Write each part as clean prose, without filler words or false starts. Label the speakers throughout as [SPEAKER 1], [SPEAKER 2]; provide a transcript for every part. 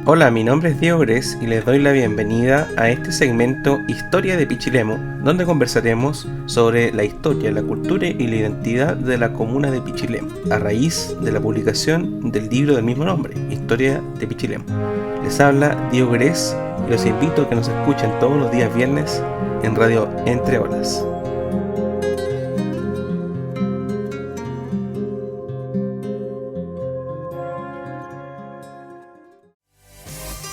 [SPEAKER 1] Hola, mi nombre es Diego Gres y les doy la bienvenida a este segmento Historia de Pichilemu, donde conversaremos sobre la historia, la cultura y la identidad de la comuna de Pichilemu, a raíz de la publicación del libro del mismo nombre, Historia de Pichilemu. Les habla Diego Gres y los invito a que nos escuchen todos los días viernes en Radio Entre Olas.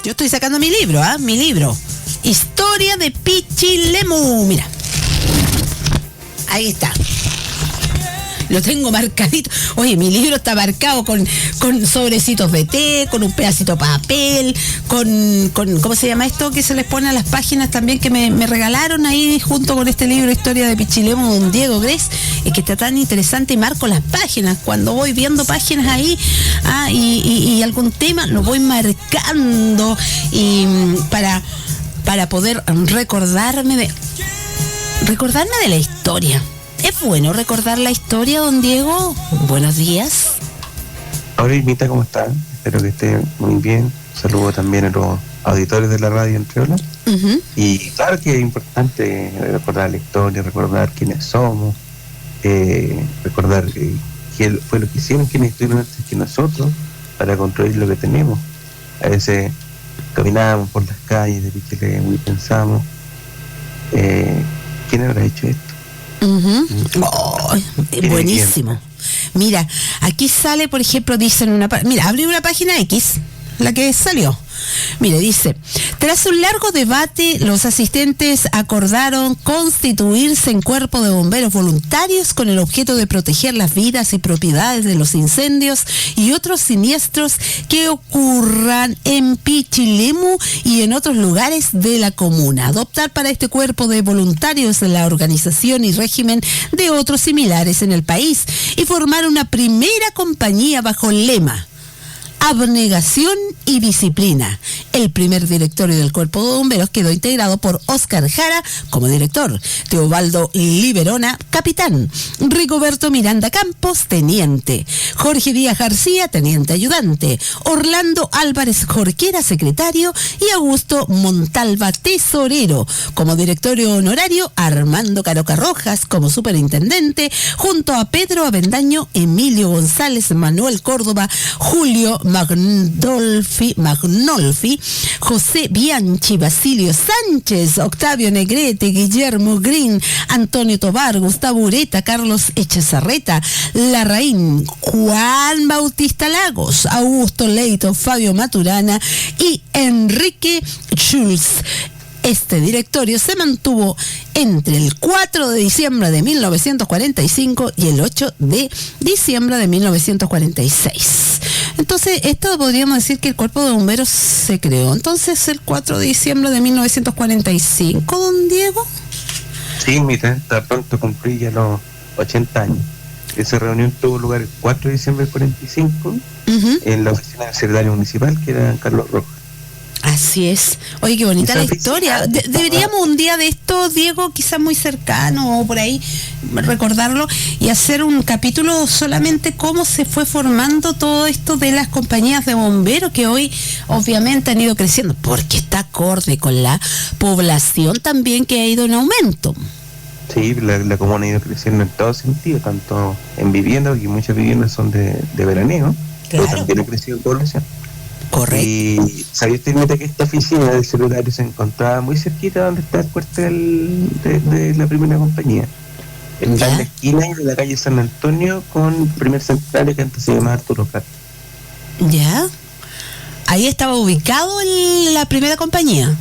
[SPEAKER 2] Yo estoy sacando mi libro, mi libro. Historia de Pichilemu. Mira. Ahí está. Lo tengo marcadito. Oye, mi libro está marcado con sobrecitos de té, con un pedacito de papel, con ¿cómo se llama esto? Que se les pone a las páginas también que me regalaron ahí junto con este libro Historia de Pichilemu de Diego Gres, que está tan interesante, y marco las páginas. Cuando voy viendo páginas ahí y algún tema, lo voy marcando y para poder recordarme de la historia. ¿Es bueno recordar la historia, don Diego? Buenos días.
[SPEAKER 3] Hola, Irmita, ¿cómo están? Espero que estén muy bien. Saludo también a los auditores de la radio Entre Olas. Uh-huh. Y claro que es importante recordar la historia, recordar quiénes somos, recordar qué fue lo que hicieron, quiénes estuvieron antes que nosotros, para construir lo que tenemos. A veces caminábamos por las calles de Pichilemu y pensamos, ¿quién habrá hecho esto?
[SPEAKER 2] Uh-huh. Oh, buenísimo. Mira, aquí sale, por ejemplo, dicen mira, abrí una página X, la que salió. Mire, dice: tras un largo debate, los asistentes acordaron constituirse en cuerpo de bomberos voluntarios con el objeto de proteger las vidas y propiedades de los incendios y otros siniestros que ocurran en Pichilemu y en otros lugares de la comuna. Adoptar para este cuerpo de voluntarios la organización y régimen de otros similares en el país y formar una primera compañía bajo el lema abnegación y disciplina. El primer directorio del Cuerpo de Bomberos quedó integrado por Óscar Jara como director, Teobaldo Liberona, capitán, Rigoberto Miranda Campos, teniente, Jorge Díaz García, teniente ayudante, Orlando Álvarez Jorquera, secretario, y Augusto Montalva, tesorero. Como directorio honorario, Armando Caroca Rojas como superintendente, junto a Pedro Avendaño, Emilio González, Manuel Córdoba, Julio Magnolfi, José Bianchi, Basilio Sánchez, Octavio Negrete, Guillermo Green, Antonio Tobar, Gustavo Ureta, Carlos Echezarreta, Larraín, Juan Bautista Lagos, Augusto Leito, Fabio Maturana y Enrique Schulz. Este directorio se mantuvo entre el 4 de diciembre de 1945 y el 8 de diciembre de 1946. Entonces, esto podríamos decir que el Cuerpo de Bomberos se creó entonces el 4 de diciembre de 1945, don Diego.
[SPEAKER 3] Sí, mira, está pronto cumplir ya los 80 años. Esa reunión tuvo lugar el 4 de diciembre del 45 uh-huh. en la oficina del secretario municipal, que era Carlos Rojas.
[SPEAKER 2] Así es. Oye, qué bonita la historia. Deberíamos un día de esto, Diego, quizás muy cercano o por ahí, recordarlo y hacer un capítulo solamente cómo se fue formando todo esto de las compañías de bomberos, que hoy obviamente han ido creciendo, porque está acorde con la población también, que ha ido en aumento.
[SPEAKER 3] Sí, la comuna ha ido creciendo en todo sentido, tanto en viviendas, porque muchas viviendas son de veraneo, claro. Pero también ha crecido en población.
[SPEAKER 2] Correcto.
[SPEAKER 3] Y sabía usted que esta oficina del secretario se encontraba muy cerquita donde está el cuartel de la primera compañía, en la esquina de la calle San Antonio con primer central, que antes se llamaba Arturo Prat.
[SPEAKER 2] Ya. Ahí estaba ubicado la primera compañía.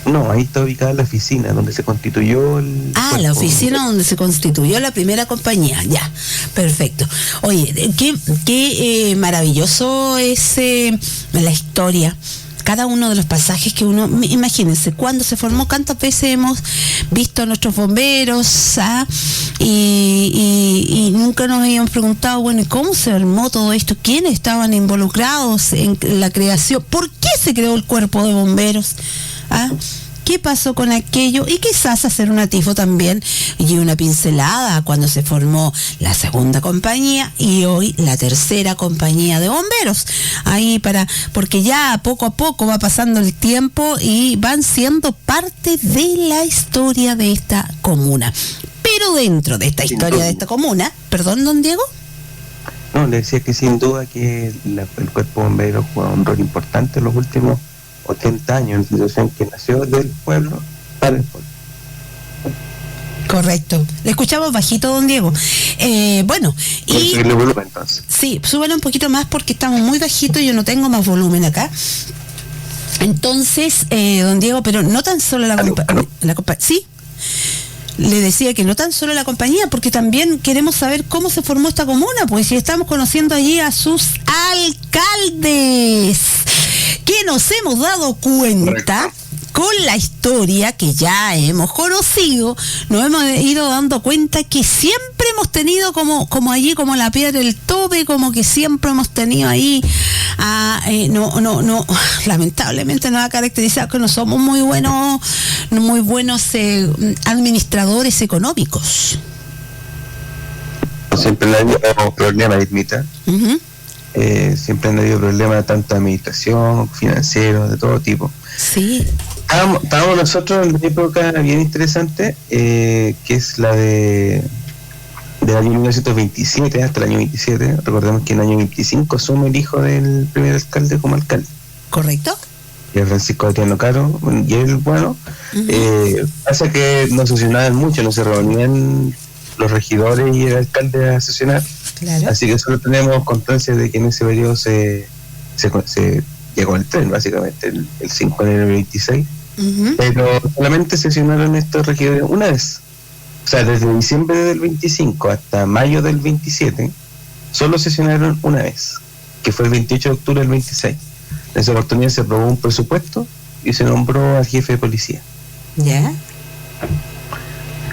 [SPEAKER 3] No, ahí está ubicada la oficina donde se constituyó
[SPEAKER 2] la oficina donde se constituyó la primera compañía, ya, perfecto. Oye, qué maravilloso es la historia. Cada uno de los pasajes que uno, imagínense, cuando se formó, cuántas veces hemos visto a nuestros bomberos y nunca nos habíamos preguntado, bueno, ¿cómo se armó todo esto? ¿Quiénes estaban involucrados en la creación? ¿Por qué se creó el Cuerpo de Bomberos? qué pasó con aquello y quizás hacer una tifo también y una pincelada cuando se formó la segunda compañía y hoy la tercera compañía de bomberos. Ahí porque ya poco a poco va pasando el tiempo y van siendo parte de la historia de esta comuna. Pero dentro de esta historia de esta comuna, perdón, don Diego.
[SPEAKER 3] No, le decía que sin duda que el cuerpo bombero juega un rol importante en los últimos 80 años, una institución que nació del pueblo para el pueblo.
[SPEAKER 2] Correcto. Le escuchamos bajito, don Diego. Bueno, y...
[SPEAKER 3] el volumen, entonces.
[SPEAKER 2] Sí, súbelo un poquito más porque estamos muy bajitos y yo no tengo más volumen acá. Entonces, don Diego, pero no tan solo la compañía... ¿Sí? Le decía que no tan solo la compañía, porque también queremos saber cómo se formó esta comuna, pues si estamos conociendo allí a sus alcaldes, que nos hemos dado cuenta con la historia que ya hemos conocido, nos hemos ido dando cuenta que siempre hemos tenido como allí, como la piedra del tope, como que siempre hemos tenido ahí, lamentablemente nos ha caracterizado que no somos muy buenos administradores económicos.
[SPEAKER 3] Siempre han habido problemas, Irmita.
[SPEAKER 2] Uh-huh.
[SPEAKER 3] Siempre han habido problemas tanto de administración, financieros, de todo tipo.
[SPEAKER 2] Sí.
[SPEAKER 3] Estábamos nosotros en una época bien interesante, que es la del año 1927 hasta el año 27. Recordemos que en el año 25 asume el hijo del primer alcalde como alcalde.
[SPEAKER 2] ¿Correcto?
[SPEAKER 3] Y el Francisco Adriano Caro, y él, bueno, pasa que no sesionaban mucho, no se reunían los regidores y el alcalde a sesionar.
[SPEAKER 2] Claro.
[SPEAKER 3] Así que solo tenemos constancia de que en ese periodo se llegó el tren, básicamente, el 5 de enero del 26. Uh-huh. Pero solamente sesionaron estos regidores una vez. O sea, desde diciembre del 25 hasta mayo del 27, solo sesionaron una vez, que fue el 28 de octubre del 26. En esa oportunidad se aprobó un presupuesto y se nombró al jefe de policía.
[SPEAKER 2] ¿Ya? Yeah.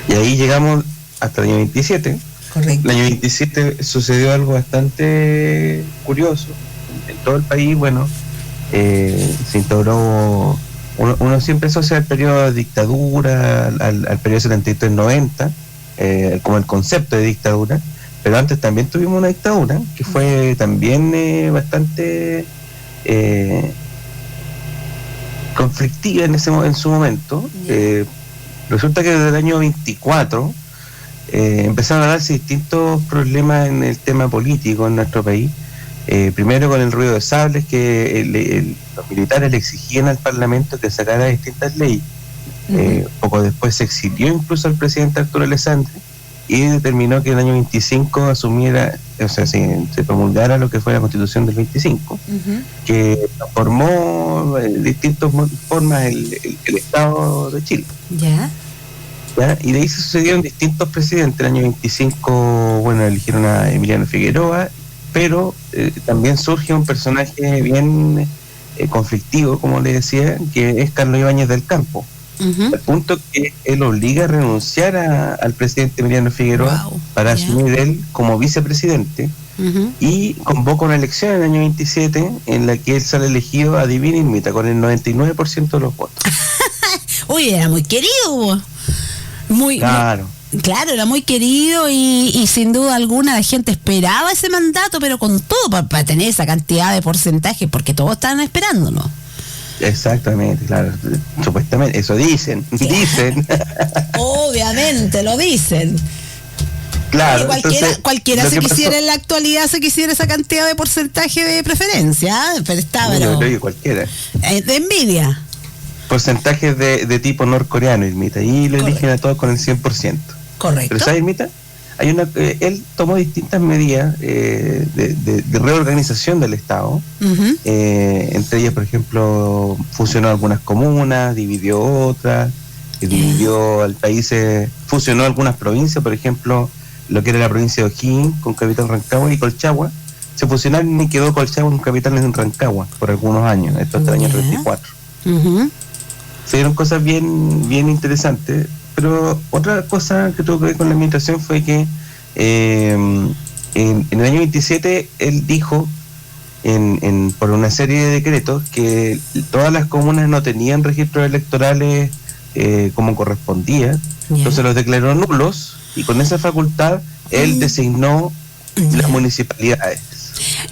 [SPEAKER 3] Y ahí llegamos hasta el año 27.
[SPEAKER 2] Correcto.
[SPEAKER 3] El año 27 sucedió algo bastante curioso. En todo el país, bueno, se instauró... Uno siempre asocia al periodo de dictadura, al periodo 73-90, como el concepto de dictadura, pero antes también tuvimos una dictadura que fue también bastante conflictiva en su momento. Resulta que desde el año 24 empezaron a darse distintos problemas en el tema político en nuestro país. Primero con el ruido de sables, que los militares le exigían al Parlamento que sacara distintas leyes. Poco después se exilió incluso al presidente Arturo Alessandri y determinó que en el año 25 asumiera, o sea, se promulgara lo que fue la Constitución del 25, que formó de distintas formas el Estado de Chile.
[SPEAKER 2] ¿Ya?
[SPEAKER 3] Y de ahí se sucedieron distintos presidentes. El año 25, bueno, eligieron a Emiliano Figueroa, pero también surge un personaje bien conflictivo, como le decía, que es Carlos Ibáñez del Campo, al punto que él obliga a renunciar al presidente Emiliano Figueroa para asumir él como vicepresidente, y convoca una elección en el año 27 en la que él sale elegido, adivina, Irmita, con el 99% de los votos.
[SPEAKER 2] Uy, era muy querido. Claro, era muy querido y sin duda alguna la gente esperaba ese mandato, pero con todo para tener esa cantidad de porcentaje, porque todos estaban esperándolo.
[SPEAKER 3] Exactamente, claro, supuestamente, eso dicen.
[SPEAKER 2] Obviamente, lo dicen.
[SPEAKER 3] Claro,
[SPEAKER 2] cualquiera se quisiera en la actualidad, se quisiera esa cantidad de porcentaje de preferencia, pero estaba...
[SPEAKER 3] Yo creo que cualquiera.
[SPEAKER 2] De envidia.
[SPEAKER 3] Porcentajes de tipo norcoreano, Irmita, y lo eligen a todos con el 100%.
[SPEAKER 2] Correcto.
[SPEAKER 3] Pero ¿sabes, Irmita? Él tomó distintas medidas de reorganización del Estado. Entre ellas, por ejemplo, fusionó algunas comunas, dividió otras, dividió al país, fusionó algunas provincias, por ejemplo, lo que era la provincia de O'Higgins con capital Rancagua y Colchagua. Se fusionaron y quedó Colchagua con capital en Rancagua por algunos años, esto hasta el año 34. Se dieron cosas bien interesantes. Pero otra cosa que tuvo que ver con la administración fue que en el año 27 él dijo por una serie de decretos que todas las comunas no tenían registros electorales como correspondía, entonces los declaró nulos y con esa facultad él designó las municipalidades,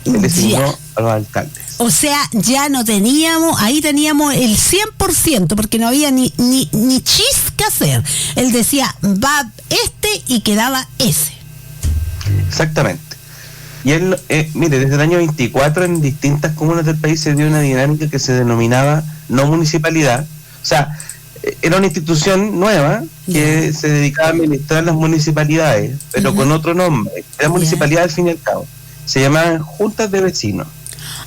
[SPEAKER 3] él designó a los alcaldes.
[SPEAKER 2] O sea, ya no teníamos, ahí teníamos el 100%, porque no había ni chis que hacer. Él decía, va este y quedaba ese.
[SPEAKER 3] Exactamente. Y él, mire, desde el año 24 en distintas comunas del país se dio una dinámica que se denominaba no municipalidad. O sea, era una institución nueva que se dedicaba a administrar las municipalidades, pero con otro nombre. Era municipalidad al fin y al cabo. Se llamaban juntas de vecinos.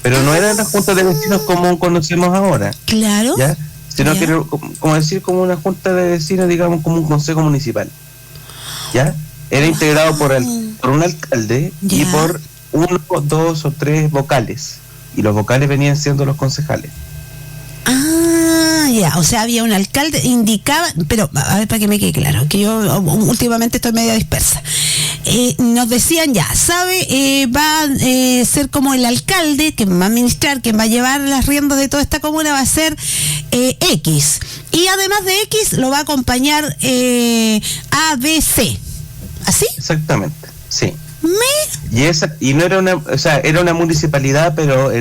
[SPEAKER 3] Pero no eran las juntas de vecinos como conocemos ahora.
[SPEAKER 2] Claro.
[SPEAKER 3] ¿Ya? Sino que era como decir, como una junta de vecinos, digamos, como un consejo municipal. ¿Ya? Era integrado por un alcalde y por 1, 2 o 3 vocales. Y los vocales venían siendo los concejales.
[SPEAKER 2] O sea, había un alcalde, indicaba, pero a ver, para que me quede claro, que yo últimamente estoy media dispersa. Nos decían va a ser como el alcalde que va a administrar, que va a llevar las riendas de toda esta comuna, va a ser X. Y además de X lo va a acompañar ABC. ¿Así?
[SPEAKER 3] Exactamente, sí. Y no era era una municipalidad, pero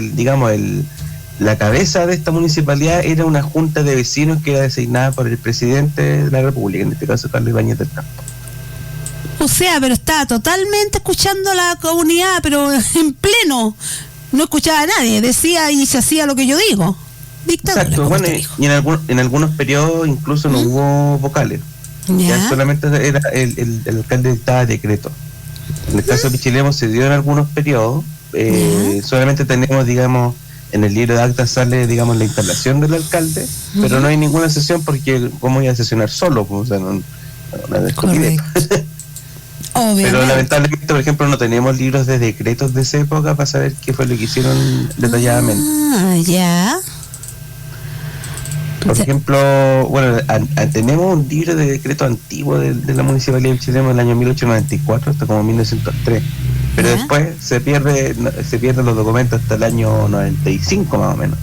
[SPEAKER 3] la cabeza de esta municipalidad era una junta de vecinos que era designada por el presidente de la República, en este caso Carlos Ibáñez del Campo.
[SPEAKER 2] O sea, pero estaba totalmente escuchando a la comunidad, pero en pleno. No escuchaba a nadie, decía y se hacía lo que yo digo. Dictadura.
[SPEAKER 3] Exacto, bueno, y en algunos periodos incluso no hubo vocales. Ya solamente era el alcalde dictaba decreto. En el caso de Pichilemu se dio en algunos periodos, solamente tenemos, digamos, en el libro de actas sale, digamos, la instalación del alcalde, pero no hay ninguna sesión porque ¿cómo iba a sesionar solo? O sea, no pero lamentablemente, por ejemplo, no tenemos libros de decretos de esa época para saber qué fue lo que hicieron detalladamente. Por ejemplo, bueno, tenemos un libro de decreto antiguo de la Municipalidad de Pichilemu del año 1894 hasta como 1903, pero después se pierden los documentos hasta el año 95 más o menos,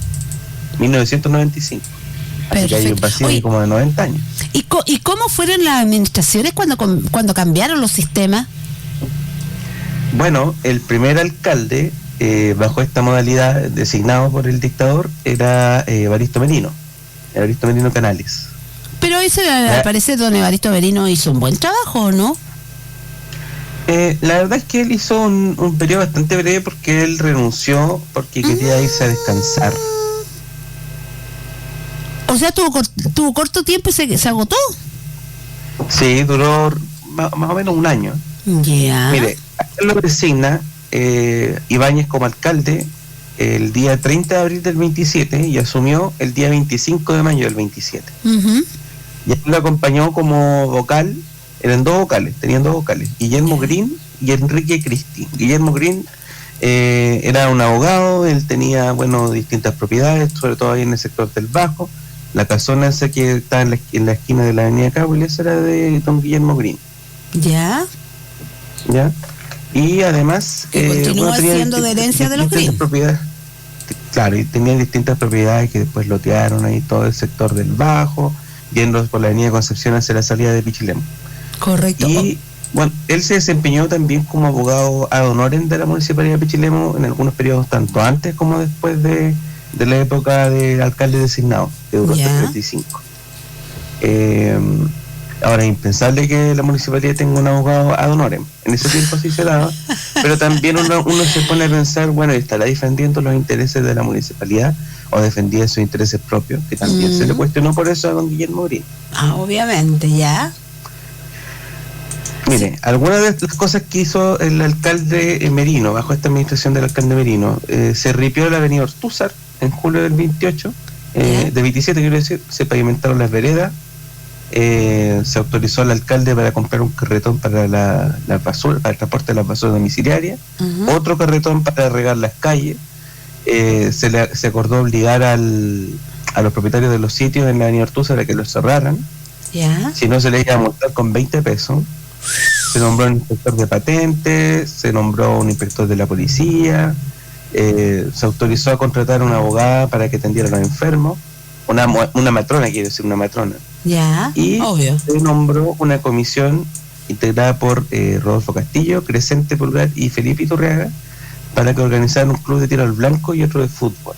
[SPEAKER 3] 1995. Así que hay un vacío como de 90 años.
[SPEAKER 2] ¿Y cómo fueron las administraciones cuando cambiaron los sistemas?
[SPEAKER 3] Bueno, el primer alcalde, bajo esta modalidad designado por el dictador, era Evaristo Merino Canales.
[SPEAKER 2] Pero ese, al parecer, don Evaristo Merino hizo un buen trabajo, ¿no?
[SPEAKER 3] La verdad es que él hizo un periodo bastante breve porque él renunció porque quería irse a descansar.
[SPEAKER 2] O sea, tuvo corto tiempo y se agotó.
[SPEAKER 3] Sí, duró más o menos un año. Mire, él lo designa Ibáñez como alcalde el día 30 de abril del 27 y asumió el día 25 de mayo del 27. Y él lo acompañó como vocal, tenían dos vocales, Guillermo Green y Enrique Cristi. Guillermo Green era un abogado, él tenía, distintas propiedades, sobre todo ahí en el sector del Bajo. La casona esa que está en la esquina de la avenida Cabules era de don Guillermo Green. ¿Ya? Y además
[SPEAKER 2] continúa siendo de herencia de los Green.
[SPEAKER 3] Claro, y tenían distintas propiedades que después lotearon ahí todo el sector del Bajo, yendo por la avenida Concepción hacia la salida de Pichilemu.
[SPEAKER 2] Correcto.
[SPEAKER 3] Y bueno, él se desempeñó también como abogado ad honorem de la Municipalidad de Pichilemu en algunos periodos, tanto antes como después de la época de alcalde designado, que duró hasta el 35. Ahora es impensable que la municipalidad tenga un abogado ad honorem. En ese tiempo sí se daba, pero también uno se pone a pensar, ¿estará defendiendo los intereses de la municipalidad o defendía sus intereses propios? Que también se le cuestionó por eso a don Guillermo Green.
[SPEAKER 2] Obviamente, ya.
[SPEAKER 3] Mire, algunas de las cosas que hizo el alcalde Merino, bajo esta administración del alcalde Merino, se ripió la avenida Ortúzar en julio del 28, de 27 quiero decir, se pavimentaron las veredas, se autorizó al alcalde para comprar un carretón para la basura, para el transporte de las basuras domiciliarias, otro carretón para regar las calles, se acordó obligar a los propietarios de los sitios en la avenida Ortúzar a que los cerraran, si no se les iba a multar con 20 pesos. Se nombró un inspector de patentes, se nombró un inspector de la policía, se autorizó a contratar a una abogada para que atendiera a los enfermos, una matrona, quiero decir, una matrona,
[SPEAKER 2] Ya,
[SPEAKER 3] y
[SPEAKER 2] obvio.
[SPEAKER 3] se nombró una comisión integrada por Rodolfo Castillo, Crescente Pulgar y Felipe Iturriaga para que organizaran un club de tiro al blanco y otro de fútbol.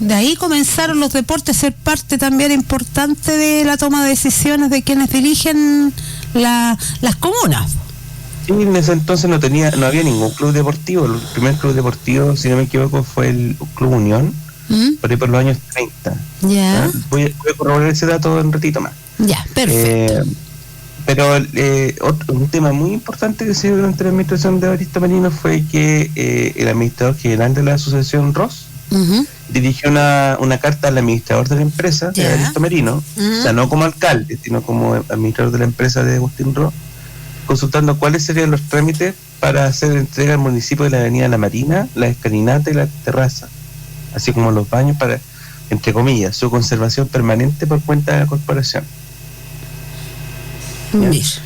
[SPEAKER 2] De ahí comenzaron los deportes a ser parte también importante de la toma de decisiones de quienes dirigen las comunas.
[SPEAKER 3] Sí, en ese entonces no había ningún club deportivo. El primer club deportivo, si no me equivoco, fue el Club Unión, por ahí por los años 30.
[SPEAKER 2] Ya.
[SPEAKER 3] ¿Ah? Voy a corroborar ese dato un ratito más.
[SPEAKER 2] Ya, perfecto.
[SPEAKER 3] Pero un tema muy importante que se dio durante la administración de Evaristo Merino fue que el administrador general de la asociación ROS dirigió una carta al administrador de la empresa, de Evaristo Merino, o sea, no como alcalde, sino como administrador de la empresa de Agustín ROS, consultando cuáles serían los trámites para hacer entrega al municipio de la avenida La Marina, la escalinata y la terraza, así como los baños para, entre comillas, su conservación permanente por cuenta de la corporación.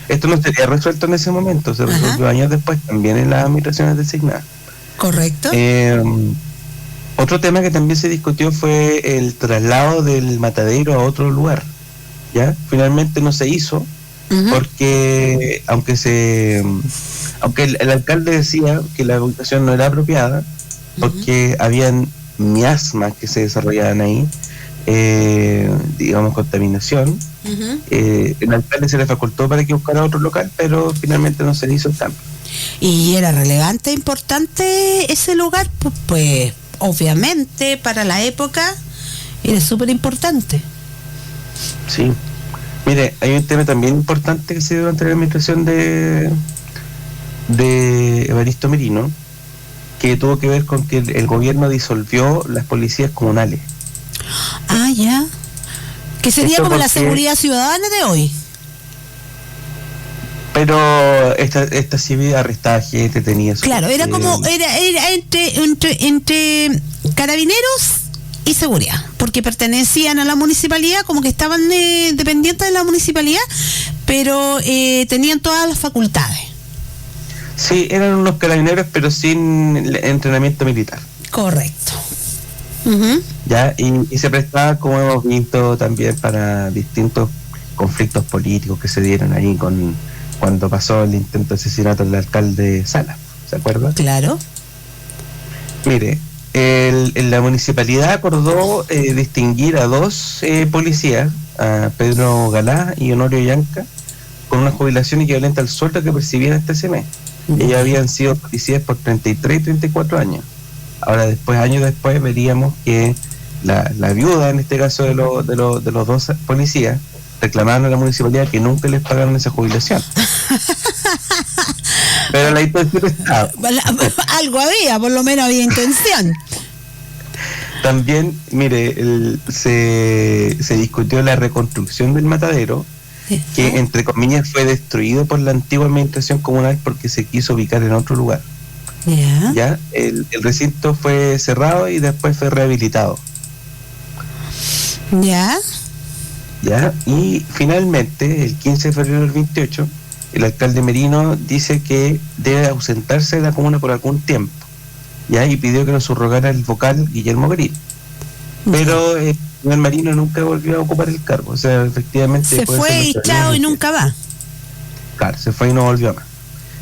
[SPEAKER 3] Esto no sería resuelto en ese momento, se resolvió años después, también en las administraciones designadas.
[SPEAKER 2] Correcto.
[SPEAKER 3] Otro tema que también se discutió fue el traslado del matadero a otro lugar. ¿Ya? Finalmente no se hizo, porque aunque el alcalde decía que la ubicación no era apropiada, porque habían miasmas que se desarrollaban ahí, digamos contaminación, el alcalde se le facultó para que buscara otro local, pero finalmente no se le hizo el cambio.
[SPEAKER 2] ¿Y era relevante, importante ese lugar? Pues obviamente para la época era súper importante.
[SPEAKER 3] Sí. Mire, hay un tema también importante que se dio durante la administración de Evaristo Merino, que tuvo que ver con que el gobierno disolvió las policías comunales.
[SPEAKER 2] Ah, ya. Que sería
[SPEAKER 3] esto
[SPEAKER 2] como
[SPEAKER 3] porque,
[SPEAKER 2] la seguridad ciudadana de hoy.
[SPEAKER 3] Pero esta civil arrestaba gente, tenía...
[SPEAKER 2] Claro, era como, era entre carabineros y seguridad, porque pertenecían a la municipalidad, como que estaban dependientes de la municipalidad, pero tenían todas las facultades.
[SPEAKER 3] Sí, eran unos carabineros, pero sin entrenamiento militar.
[SPEAKER 2] Correcto.
[SPEAKER 3] Ya, y se prestaba, como hemos visto, también para distintos conflictos políticos que se dieron ahí cuando pasó el intento de asesinato del alcalde Sala, ¿se acuerda?
[SPEAKER 2] Claro.
[SPEAKER 3] Mire, la municipalidad acordó distinguir a dos policías, a Pedro Galá y Honorio Yanca, con una jubilación equivalente al sueldo que percibían este mes. Ellos habían sido policías por 33 y 34 años. Ahora, años después, veríamos que la viuda, en este caso de los dos policías, reclamaron a la municipalidad que nunca les pagaron esa jubilación. Pero la intención estaba.
[SPEAKER 2] Algo había, por lo menos había intención.
[SPEAKER 3] También, mire, se discutió la reconstrucción del matadero, que entre comillas fue destruido por la antigua administración comunal porque se quiso ubicar en otro lugar. Ya, el recinto fue cerrado y después fue rehabilitado.
[SPEAKER 2] Ya,
[SPEAKER 3] y finalmente, el 15 de febrero del 28, el alcalde Merino dice que debe ausentarse de la comuna por algún tiempo, ya, y pidió que lo subrogara el vocal Guillermo Gril. Pero el Merino nunca volvió a ocupar el cargo, o sea, efectivamente...
[SPEAKER 2] Se fue y chao y nunca va.
[SPEAKER 3] Claro, se fue y no volvió más.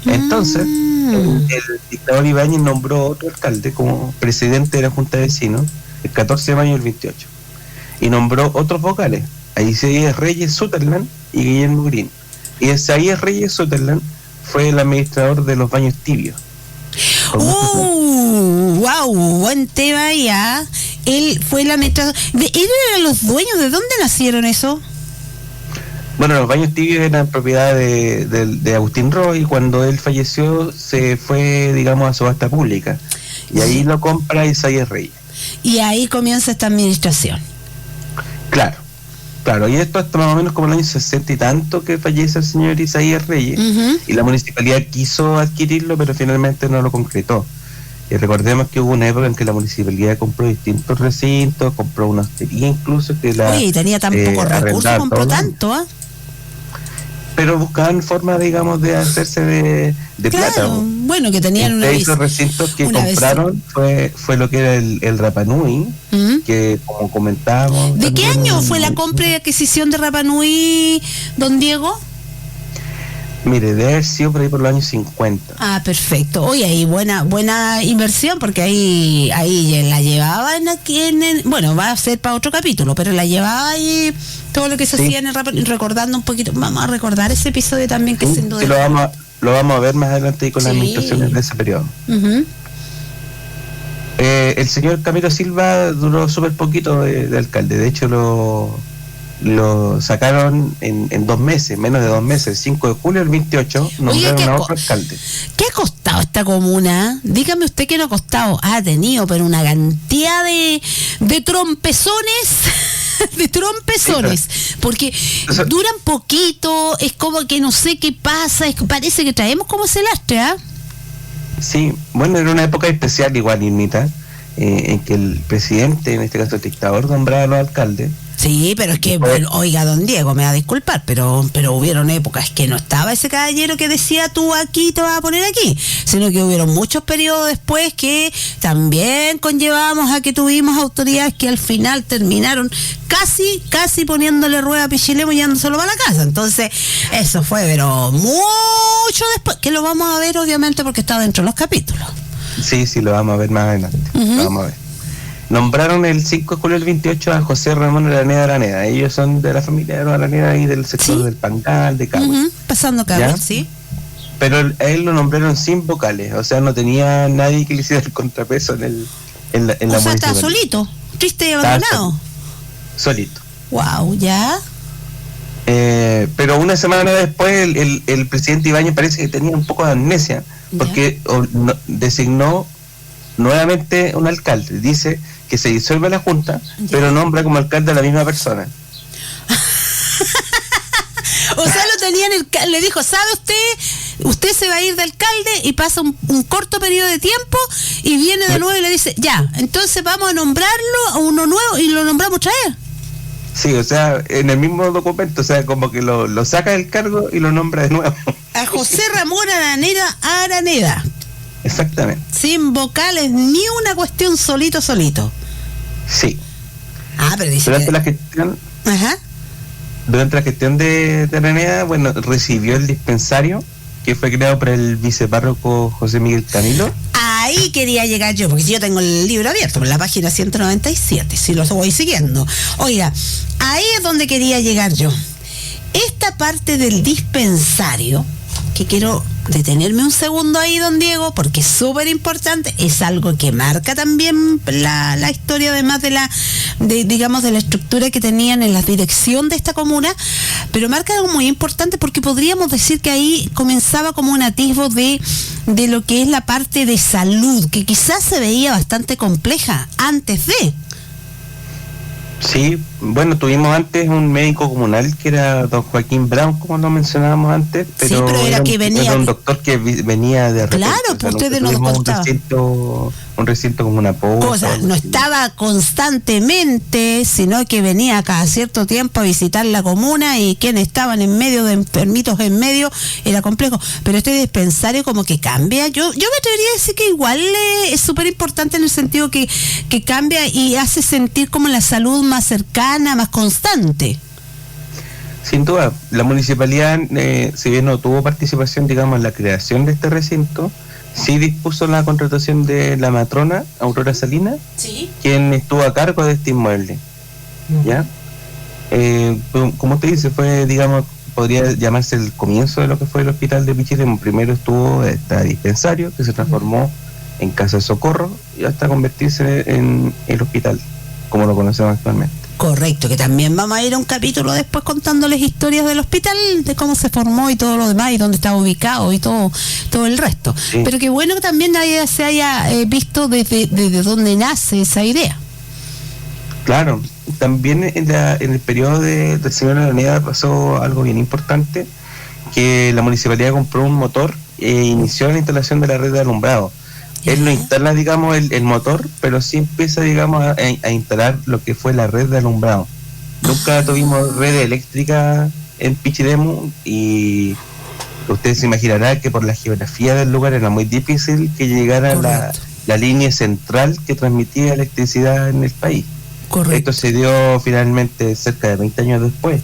[SPEAKER 3] Entonces, el dictador Ibáñez nombró otro alcalde como presidente de la Junta de Vecinos el 14 de mayo del 28, y nombró otros vocales, a Isaías Reyes Sutherland y Guillermo Green. Y Isaías Reyes Sutherland fue el administrador de los baños tibios.
[SPEAKER 2] ¡Wow! Buen tema ya. Él fue el administrador. ¿Él era los dueños? ¿De dónde nacieron eso?
[SPEAKER 3] Bueno, los baños tibios eran propiedad de Agustín Ross, y cuando él falleció se fue, digamos, a subasta pública. Y ahí lo compra Isaías Reyes. Y
[SPEAKER 2] ahí comienza esta administración.
[SPEAKER 3] Claro, y esto hasta más o menos como el año 60 y tanto que fallece el señor Isaías Reyes, y la municipalidad quiso adquirirlo, pero finalmente no lo concretó. Y recordemos que hubo una época en que la municipalidad compró distintos recintos, compró una hostería incluso, que la...
[SPEAKER 2] Oye, y tenía tan pocos recursos, compró tanto,
[SPEAKER 3] pero buscaban formas, digamos, de hacerse de
[SPEAKER 2] claro,
[SPEAKER 3] plata.
[SPEAKER 2] Bueno, que tenían una
[SPEAKER 3] esos recintos que compraron fue lo que era el Rapa Nui, que como comentábamos.
[SPEAKER 2] ¿De qué año fue la compra y adquisición de Rapa Nui, don Diego?
[SPEAKER 3] Mire, debe haber sido por ahí por los años 50.
[SPEAKER 2] Ah, perfecto. Oye, ahí buena inversión, porque ahí la llevaban aquí bueno, va a ser para otro capítulo, pero la llevaba ahí todo lo que se hacía en el Rapa Nui, recordando un poquito. Vamos a recordar ese episodio también, que sin duda.
[SPEAKER 3] Sí, lo vamos a ver más adelante y con las administraciones de ese periodo. El señor Camilo Silva duró súper poquito de alcalde. De hecho, lo sacaron en 2 meses, menos de 2 meses, el 5 de julio del 28, nombraron a otro alcalde.
[SPEAKER 2] ¿Qué ha costado esta comuna? Dígame usted qué no ha costado. Ha tenido, pero una cantidad de trompezones, porque duran poquito, es como que no sé qué pasa, parece que traemos como ese lastre, ¿ah?
[SPEAKER 3] Sí, bueno, era una época especial igual, Irmita, en que el presidente, en este caso el dictador, nombraba a los alcaldes.
[SPEAKER 2] Sí, pero es que, bueno, oiga, don Diego, me va a disculpar, pero hubieron épocas que no estaba ese caballero que decía tú aquí te vas a poner aquí, sino que hubieron muchos periodos después que también conllevábamos a que tuvimos autoridades que al final terminaron casi poniéndole rueda a Pichilemu y llevándoselo para la casa. Entonces, eso fue, pero mucho después, que lo vamos a ver obviamente porque está dentro de los capítulos.
[SPEAKER 3] Sí, lo vamos a ver más adelante, lo vamos a ver. Nombraron el 5 de julio del 28 a José Ramón Araneda. Ellos son de la familia de los Araneda y del sector del Pancal, de Cabo.
[SPEAKER 2] Pasando Cabo, sí.
[SPEAKER 3] Pero a él lo nombraron sin vocales, o sea, no tenía nadie que le hiciera el contrapeso en la
[SPEAKER 2] municipalidad. O sea, está solito, triste y abandonado.
[SPEAKER 3] Solito.
[SPEAKER 2] Wow, ya.
[SPEAKER 3] Pero una semana después el presidente Ibáñez parece que tenía un poco de amnesia, porque designó nuevamente un alcalde. Dice que se disuelve la junta, pero nombra como alcalde a la misma persona.
[SPEAKER 2] O sea, lo tenía le dijo, ¿sabe usted se va a ir de alcalde y pasa un corto periodo de tiempo y viene de nuevo y le dice, ya, entonces vamos a nombrarlo a uno nuevo y lo nombramos otra vez?
[SPEAKER 3] Sí, o sea, en el mismo documento, o sea, como que lo saca del cargo y lo nombra de nuevo.
[SPEAKER 2] A José Ramón Araneda.
[SPEAKER 3] Exactamente.
[SPEAKER 2] Sin vocales, ni una cuestión, solito.
[SPEAKER 3] Sí.
[SPEAKER 2] Pero dice
[SPEAKER 3] durante la gestión de Araneda, bueno, recibió el dispensario que fue creado por el vicepárroco José Miguel Camilo.
[SPEAKER 2] Ahí quería llegar yo, porque si yo tengo el libro abierto, por la página 197, si lo voy siguiendo. Oiga, ahí es donde quería llegar yo. Esta parte del dispensario, que quiero detenerme un segundo ahí, don Diego, porque es súper importante, es algo que marca también la historia, además de la estructura que tenían en la dirección de esta comuna, pero marca algo muy importante porque podríamos decir que ahí comenzaba como un atisbo de lo que es la parte de salud, que quizás se veía bastante compleja antes de.
[SPEAKER 3] Sí, bueno, tuvimos antes un médico comunal que era don Joaquín Brown, como lo mencionábamos antes, pero
[SPEAKER 2] era que venía,
[SPEAKER 3] era un doctor que venía de repente.
[SPEAKER 2] Claro, pues ustedes nos contaban.
[SPEAKER 3] Un recinto como una posa.
[SPEAKER 2] No estaba constantemente, sino que venía cada cierto tiempo a visitar la comuna y quienes estaban en medio de enfermitos en medio, era complejo. Pero este dispensario como que cambia. Yo me atrevería a decir que igual es súper importante en el sentido que cambia y hace sentir como la salud más cercana, más constante.
[SPEAKER 3] Sin duda, la municipalidad, si bien no tuvo participación, digamos, en la creación de este recinto, sí dispuso la contratación de la matrona Aurora Salinas, ¿sí?, quien estuvo a cargo de este inmueble. ¿Ya? Como te dice, fue, digamos, podría llamarse el comienzo de lo que fue el hospital de Pichilemu. Primero estuvo este dispensario, que se transformó en casa de socorro, y hasta convertirse en el hospital, como lo conocemos actualmente.
[SPEAKER 2] Correcto, que también vamos a ir a un capítulo después contándoles historias del hospital, de cómo se formó y todo lo demás, y dónde estaba ubicado y todo el resto. Sí. Pero qué bueno que también se haya visto desde dónde nace esa idea.
[SPEAKER 3] Claro, también en el periodo del señor Araneda pasó algo bien importante, que la municipalidad compró un motor e inició la instalación de la red de alumbrado. Él no instala, digamos, el motor, pero sí empieza, digamos, a instalar lo que fue la red de alumbrado. Nunca tuvimos red eléctrica en Pichilemu, y ustedes se imaginarán que por la geografía del lugar era muy difícil que llegara la línea central que transmitía electricidad en el país.
[SPEAKER 2] Correcto.
[SPEAKER 3] Esto se dio finalmente cerca de 20 años después,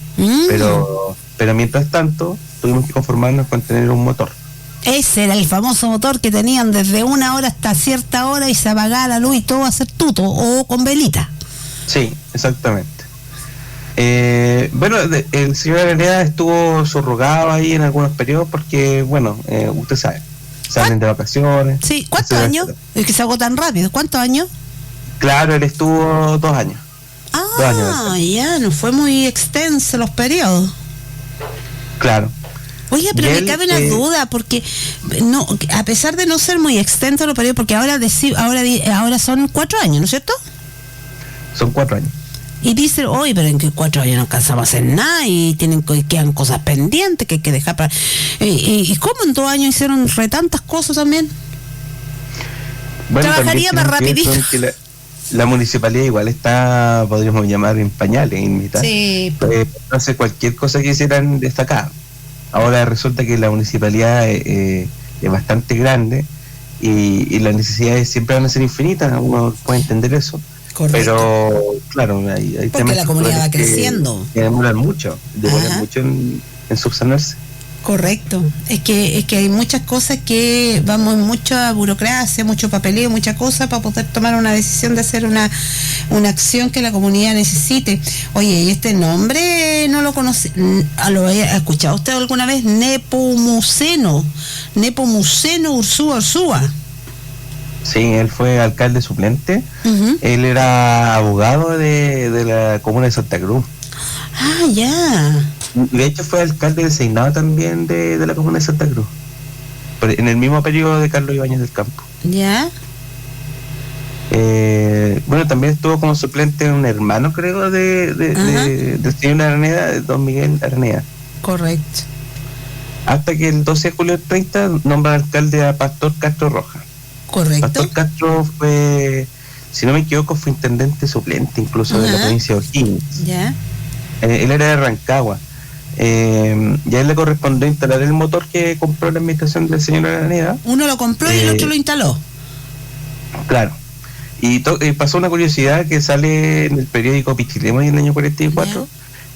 [SPEAKER 3] pero mientras tanto tuvimos que conformarnos con tener un motor.
[SPEAKER 2] Ese era el famoso motor que tenían desde una hora hasta cierta hora y se apagaba la luz y todo a hacer tuto o con velita.
[SPEAKER 3] Sí, exactamente. Bueno, el señor Araneda estuvo subrogado ahí en algunos periodos porque, bueno, usted sabe, salen de vacaciones.
[SPEAKER 2] Sí, ¿cuántos años? Es que se agotó tan rápido. ¿Cuántos años?
[SPEAKER 3] Claro, él estuvo 2 años.
[SPEAKER 2] Ah,
[SPEAKER 3] 2 años.
[SPEAKER 2] Ya, no fue muy extenso los periodos.
[SPEAKER 3] Claro.
[SPEAKER 2] Oye, pero me cabe una duda, porque no, a pesar de no ser muy extenso los periodos, porque ahora son 4 años, ¿no es cierto?
[SPEAKER 3] Son 4 años.
[SPEAKER 2] Y dicen, oye, pero en que 4 años no alcanzamos a hacer nada y quedan cosas pendientes que hay que dejar para... ¿Y cómo en 2 años hicieron tantas cosas también?
[SPEAKER 3] Bueno,
[SPEAKER 2] trabajaría más rapidito.
[SPEAKER 3] La municipalidad igual está, podríamos llamar, en pañales, en mitad.
[SPEAKER 2] Sí.
[SPEAKER 3] Hace cualquier cosa que hicieran destacar. Ahora resulta que la municipalidad es bastante grande y las necesidades siempre van a ser infinitas, uno puede entender eso.
[SPEAKER 2] Correcto.
[SPEAKER 3] Pero claro, hay
[SPEAKER 2] porque
[SPEAKER 3] temas
[SPEAKER 2] la comunidad va creciendo.
[SPEAKER 3] que demoran mucho en subsanarse.
[SPEAKER 2] Correcto, es que hay muchas cosas que vamos en mucha burocracia, mucho papeleo, muchas cosas para poder tomar una decisión de hacer una acción que la comunidad necesite. Oye, y este nombre no lo conocí, ¿lo había escuchado usted alguna vez? Nepomuceno Ursúa.
[SPEAKER 3] Sí, él fue alcalde suplente.
[SPEAKER 2] Uh-huh.
[SPEAKER 3] Él era abogado de la comuna de Santa Cruz.
[SPEAKER 2] Ah, ya.
[SPEAKER 3] De hecho fue alcalde designado también de la comuna de Santa Cruz, en el mismo periodo de Carlos Ibáñez del Campo.
[SPEAKER 2] Ya.
[SPEAKER 3] Bueno, también estuvo como suplente un hermano, creo, del señor Araneda, de don Miguel Araneda.
[SPEAKER 2] Correcto.
[SPEAKER 3] Hasta que el 12 de julio del 30 nombra alcalde a Pastor Castro Rojas.
[SPEAKER 2] Correcto.
[SPEAKER 3] Pastor Castro fue, si no me equivoco, fue intendente suplente incluso de la provincia de O'Higgins.
[SPEAKER 2] Ya.
[SPEAKER 3] Él era de Rancagua. Y a él le correspondió instalar el motor que compró la administración del señor Araneda.
[SPEAKER 2] Uno lo compró y el otro lo instaló.
[SPEAKER 3] Claro. Y pasó una curiosidad que sale en el periódico Pichilemu en el año 44,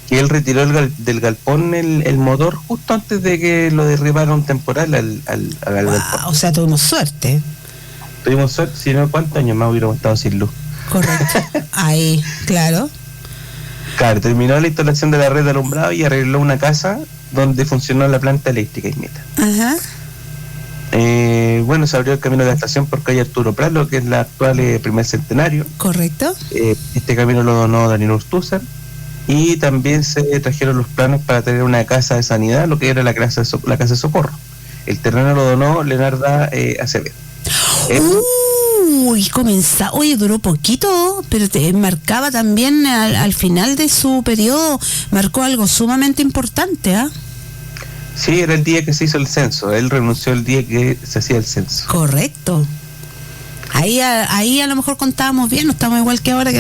[SPEAKER 3] que él retiró del galpón el motor justo antes de que lo derribara un temporal al galpón.
[SPEAKER 2] O sea, tuvimos suerte.
[SPEAKER 3] Tuvimos suerte, si no, ¿cuántos años más hubiéramos estado sin luz?
[SPEAKER 2] Correcto. Ahí, claro.
[SPEAKER 3] Claro, terminó la instalación de la red de alumbrado y arregló una casa donde funcionó la planta eléctrica, Ismita.
[SPEAKER 2] Ajá.
[SPEAKER 3] Bueno, se abrió el camino de la estación por calle Arturo Prat, lo que es la actual Primer Centenario.
[SPEAKER 2] Correcto.
[SPEAKER 3] Este camino lo donó Daniel Urtúzar. Y también se trajeron los planos para tener una casa de sanidad, lo que era la casa de Socorro. El terreno lo donó Leonarda Acevedo.
[SPEAKER 2] Oye, duró poquito, pero te marcaba también al final de su periodo, marcó algo sumamente importante, ¿ah?
[SPEAKER 3] Sí, era el día que se hizo el censo. Él renunció el día que se hacía el censo.
[SPEAKER 2] Correcto. Ahí a lo mejor contábamos bien, no estamos igual que ahora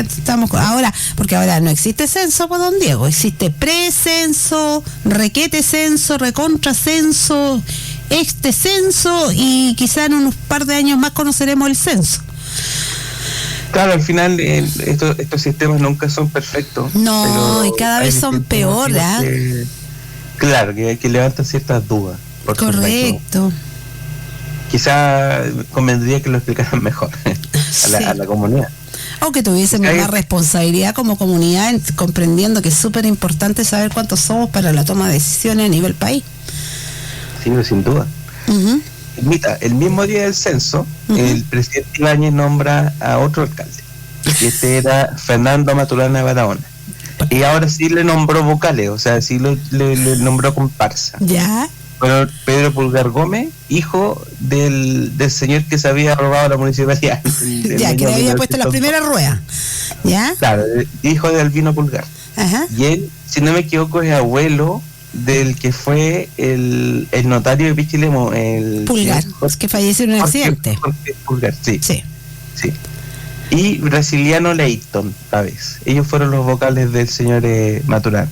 [SPEAKER 2] ahora, porque ahora no existe censo, pues, don Diego, existe precenso, requete censo, recontra censo, censo, y quizá en unos par de años más conoceremos el censo.
[SPEAKER 3] Claro, al final estos sistemas nunca son perfectos.
[SPEAKER 2] No, y cada vez son peores.
[SPEAKER 3] Claro, que levantan ciertas dudas.
[SPEAKER 2] Correcto.
[SPEAKER 3] Quizá convendría que lo explicaran mejor a la comunidad.
[SPEAKER 2] O que tuviésemos más responsabilidad como comunidad, comprendiendo que es súper importante saber cuántos somos para la toma de decisiones a nivel país.
[SPEAKER 3] Sí, sin duda.
[SPEAKER 2] Uh-huh.
[SPEAKER 3] Mira, el mismo día del censo, el presidente Ibáñez nombra a otro alcalde, y este era Fernando Maturana Barahona. Y ahora sí le nombró vocales, o sea, sí le nombró comparsa.
[SPEAKER 2] Ya.
[SPEAKER 3] Pero Pedro Pulgar Gómez, hijo del señor que se había robado la municipalidad.
[SPEAKER 2] Ya, que le había puesto la primera rueda. ¿Ya?
[SPEAKER 3] Claro, hijo de Albino Pulgar.
[SPEAKER 2] Ajá.
[SPEAKER 3] Y él, si no me equivoco, es abuelo del que fue el notario de Pichilemu, el
[SPEAKER 2] Pulgar, que falleció en un accidente.
[SPEAKER 3] Jorge Pulgar, sí.
[SPEAKER 2] Sí.
[SPEAKER 3] Y Brasiliano Leighton, ¿sabes? Ellos fueron los vocales del señor Maturana.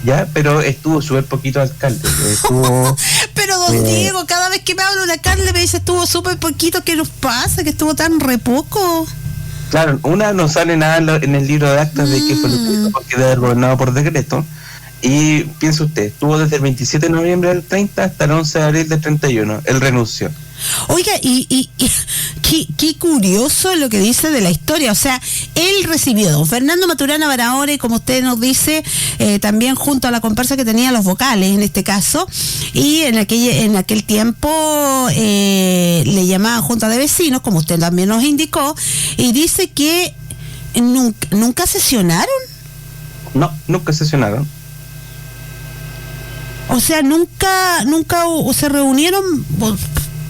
[SPEAKER 3] ya, pero estuvo súper poquito alcalde. Estuvo,
[SPEAKER 2] Pero don Diego, cada vez que me habla un alcalde me dice estuvo súper poquito, ¿qué nos pasa? Que estuvo tan re poco.
[SPEAKER 3] claro, no sale nada en el libro de actas de qué fue lo que hizo, porque debe haber gobernado por decreto. Y piensa usted, estuvo desde el 27 de noviembre del 30 hasta el 11 de abril del 31. Él renunció.
[SPEAKER 2] Oiga, y qué curioso lo que dice de la historia. O sea, él recibió don Fernando Maturana Barahona, y como usted nos dice, también junto a la comparsa que tenía los vocales en este caso, y en aquel tiempo le llamaban junta de vecinos, como usted también nos indicó, y dice que nunca sesionaron.
[SPEAKER 3] No, nunca sesionaron.
[SPEAKER 2] O sea, nunca se reunieron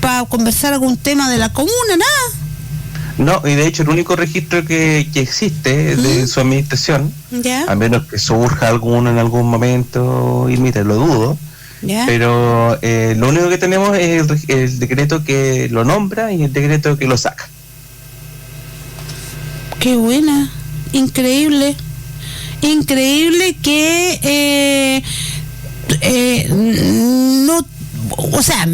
[SPEAKER 2] para conversar algún tema de la comuna, nada.
[SPEAKER 3] No, y de hecho el único registro que existe de su administración,
[SPEAKER 2] ¿Ya?
[SPEAKER 3] a menos que surja alguno en algún momento, y mire, lo dudo,
[SPEAKER 2] ¿Ya?
[SPEAKER 3] pero lo único que tenemos es el decreto que lo nombra y el decreto que lo saca.
[SPEAKER 2] Qué buena, increíble que no, o sea,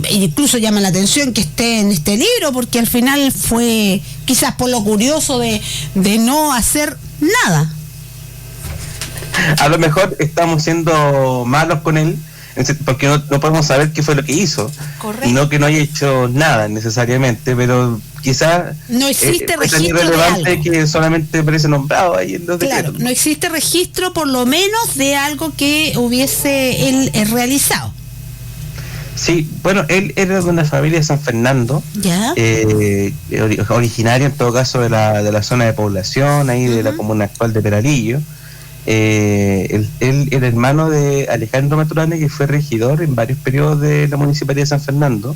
[SPEAKER 2] incluso llama la atención que esté en este libro, porque al final fue quizás por lo curioso de no hacer nada.
[SPEAKER 3] A lo mejor estamos siendo malos con él, porque no podemos saber qué fue lo que hizo.
[SPEAKER 2] Correcto.
[SPEAKER 3] Y no que no haya hecho nada necesariamente, pero quizás
[SPEAKER 2] no existe
[SPEAKER 3] fue tan
[SPEAKER 2] registro de
[SPEAKER 3] irrelevante
[SPEAKER 2] algo.
[SPEAKER 3] que solamente parece nombrado ahí en los
[SPEAKER 2] Claro,
[SPEAKER 3] decretos.
[SPEAKER 2] no existe registro por lo menos de algo que hubiese él realizado.
[SPEAKER 3] Sí, bueno, él era de una familia de San Fernando,
[SPEAKER 2] ¿Ya?
[SPEAKER 3] originaria en todo caso de la zona de población, ahí de la comuna actual de Peralillo. Él era hermano de Alejandro Maturana, que fue regidor en varios periodos de la Municipalidad de San Fernando,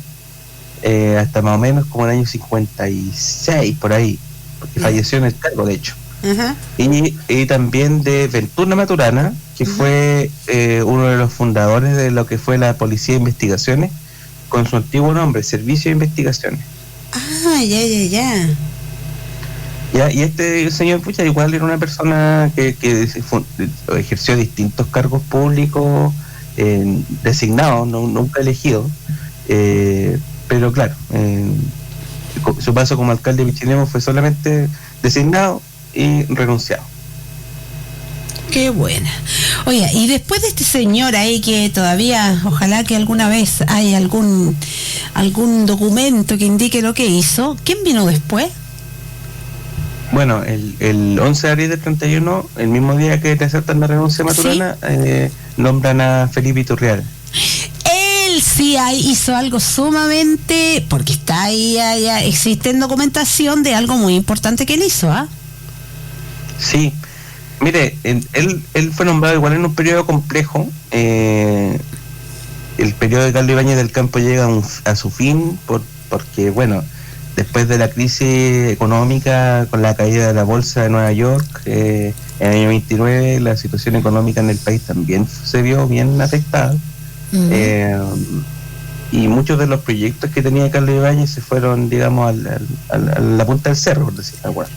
[SPEAKER 3] hasta más o menos como el año 56, por ahí, porque falleció en el cargo, de hecho.
[SPEAKER 2] Ajá.
[SPEAKER 3] Y también de Ventura Maturana, que fue uno de los fundadores de lo que fue la Policía de Investigaciones, con su antiguo nombre, Servicio de Investigaciones.
[SPEAKER 2] Ah, ya.
[SPEAKER 3] Ya, y este señor Pucha igual era una persona que ejerció distintos cargos públicos designados, nunca elegido, pero claro, su paso como alcalde de Pichilemu fue solamente designado y renunciado.
[SPEAKER 2] Qué buena. Oye, y después de este señor ahí que todavía, ojalá que alguna vez haya algún documento que indique lo que hizo, ¿quién vino después?
[SPEAKER 3] Bueno, el 11 de abril del 31, el mismo día que te aceptan la renuncia de Maturana, nombran a Felipe Iturriaga.
[SPEAKER 2] Él sí hizo algo sumamente, porque está ahí, ya existe en documentación de algo muy importante que él hizo, ¿ah?
[SPEAKER 3] Sí, mire, él fue nombrado igual en un periodo complejo. El periodo de Carlos Ibáñez del Campo llega a su fin porque, bueno, después de la crisis económica con la caída de la bolsa de Nueva York, en el año 29, la situación económica en el país también se vio bien afectada. Y muchos de los proyectos que tenía Carlos Ibáñez se fueron, digamos, a la punta del cerro, por decirlo así.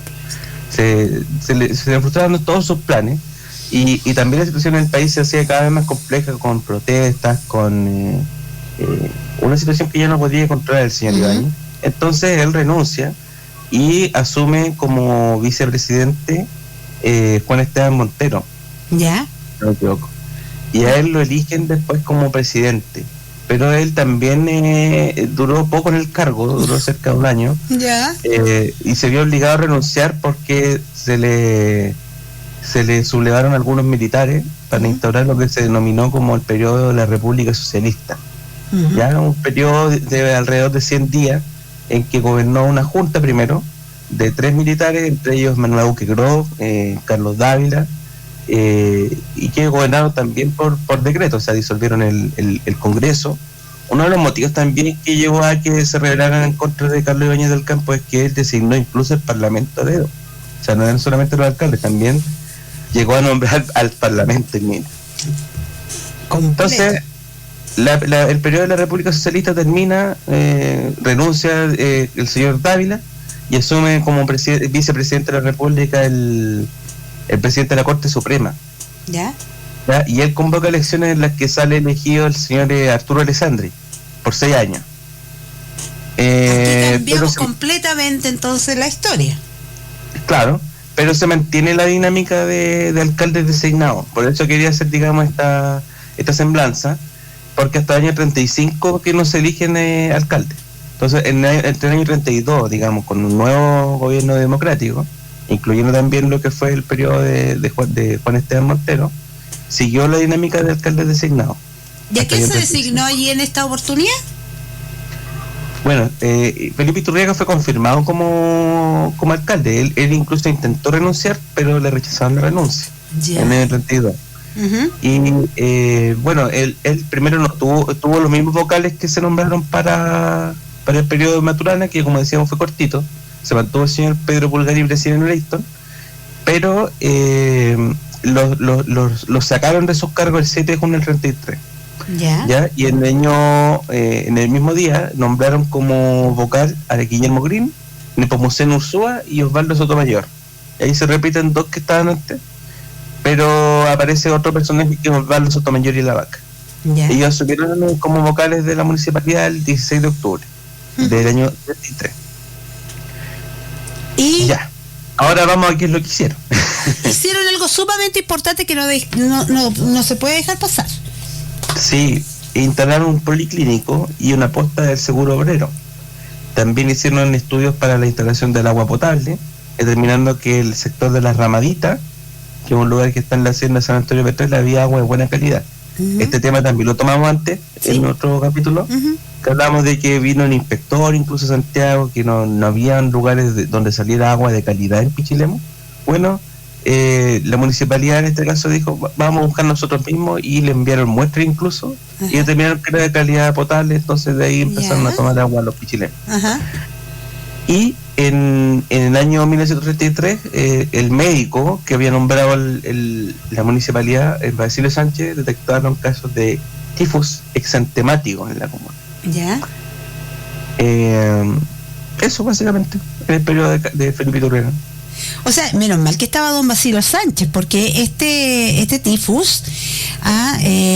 [SPEAKER 3] Se le frustraron todos sus planes, y también la situación en el país se hacía cada vez más compleja, con protestas, con una situación que ya no podía controlar el señor Ibáñez. Entonces él renuncia y asume como vicepresidente Juan Esteban Montero.
[SPEAKER 2] ¿Ya?
[SPEAKER 3] No me equivoco. Y a él lo eligen después como presidente, pero él también duró poco en el cargo, duró cerca de un año.
[SPEAKER 2] ¿Ya?
[SPEAKER 3] Y se vio obligado a renunciar porque se le sublevaron algunos militares para instaurar lo que se denominó como el periodo de la República Socialista. Ya un periodo de alrededor de 100 días en que gobernó una junta primero de 3 militares, entre ellos Manuel Aguque Grof, Carlos Dávila, y que gobernaron también por decreto, o sea, disolvieron el Congreso. Uno de los motivos también que llevó a que se rebelaran en contra de Carlos Ibáñez del Campo es que él designó incluso el Parlamento a dedo. O sea, no eran solamente los alcaldes, también llegó a nombrar al Parlamento mismo. Entonces, el periodo de la República Socialista termina, renuncia el señor Dávila y asume como vicepresidente de la República el presidente de la Corte Suprema.
[SPEAKER 2] ¿Ya?
[SPEAKER 3] ¿ya? Y él convoca elecciones en las que sale elegido el señor Arturo Alessandri por 6 años.
[SPEAKER 2] Aquí cambiamos completamente entonces la historia.
[SPEAKER 3] Claro, pero se mantiene la dinámica de alcaldes designados. Por eso quería hacer, digamos, esta semblanza, porque hasta el año 35 que no se eligen alcaldes. Entonces, entre el año 32, digamos, con un nuevo gobierno democrático, incluyendo también lo que fue el periodo de Juan Esteban Montero, siguió la dinámica de alcaldes designados.
[SPEAKER 2] ¿Y a quién se designó allí en esta oportunidad?
[SPEAKER 3] Bueno, Felipe Iturriaga fue confirmado como alcalde. Él incluso intentó renunciar, pero le rechazaron la renuncia en el 32. Uh-huh. Y bueno, él primero no tuvo los mismos vocales que se nombraron para el periodo de Maturana, que como decíamos fue cortito. Se mantuvo el señor Pedro Pulgar y Presidente Leighton, pero los sacaron de sus cargos el 7 de junio del 33. ¿Ya? Y en el mismo día nombraron como vocal a Guillermo Green, Nepomuceno Ursúa y Osvaldo Sotomayor. Y ahí se repiten 2 que estaban antes, pero aparece otro personaje que es Osvaldo Sotomayor y la Vaca. Ellos asumieron como vocales de la municipalidad el 16 de octubre del año 33.
[SPEAKER 2] Y
[SPEAKER 3] ya, ahora vamos a qué es lo que hicieron.
[SPEAKER 2] Hicieron algo sumamente importante que no se puede dejar pasar.
[SPEAKER 3] Sí, instalaron un policlínico y una posta del seguro obrero. También hicieron estudios para la instalación del agua potable, determinando que el sector de la Ramadita, que es un lugar que está en la hacienda San Antonio Petrel, había agua de buena calidad. Uh-huh. Este tema también lo tomamos antes, ¿sí?, en otro capítulo, uh-huh, que hablamos de que vino el inspector, incluso a Santiago, que no habían lugares donde saliera agua de calidad en Pichilemu. Bueno, la municipalidad en este caso dijo, vamos a buscar nosotros mismos, y le enviaron muestras incluso, uh-huh, y determinaron que era de calidad potable. Entonces de ahí empezaron a tomar agua los pichilenos. Uh-huh. Y en el año 1933 el médico que había nombrado la municipalidad, el Basilio Sánchez, detectaron casos de tifus exantemáticos en la comuna.
[SPEAKER 2] ¿Ya?
[SPEAKER 3] Eso básicamente en el periodo de Felipe Iturriaga.
[SPEAKER 2] O sea, menos mal que estaba don Basilio Sánchez, porque este tifus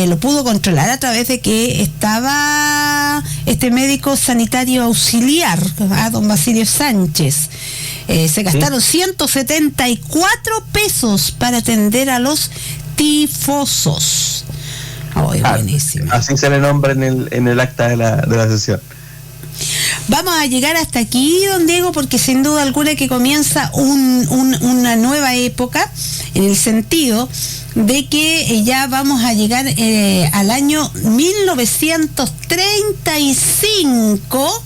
[SPEAKER 2] lo pudo controlar a través de que estaba este médico sanitario auxiliar, don Basilio Sánchez. Se gastaron 174 pesos para atender a los tifosos. Buenísimo.
[SPEAKER 3] Así se le nombra en el acta de la sesión.
[SPEAKER 2] Vamos a llegar hasta aquí, don Diego, porque sin duda alguna que comienza una nueva época, en el sentido de que ya vamos a llegar al año 1935,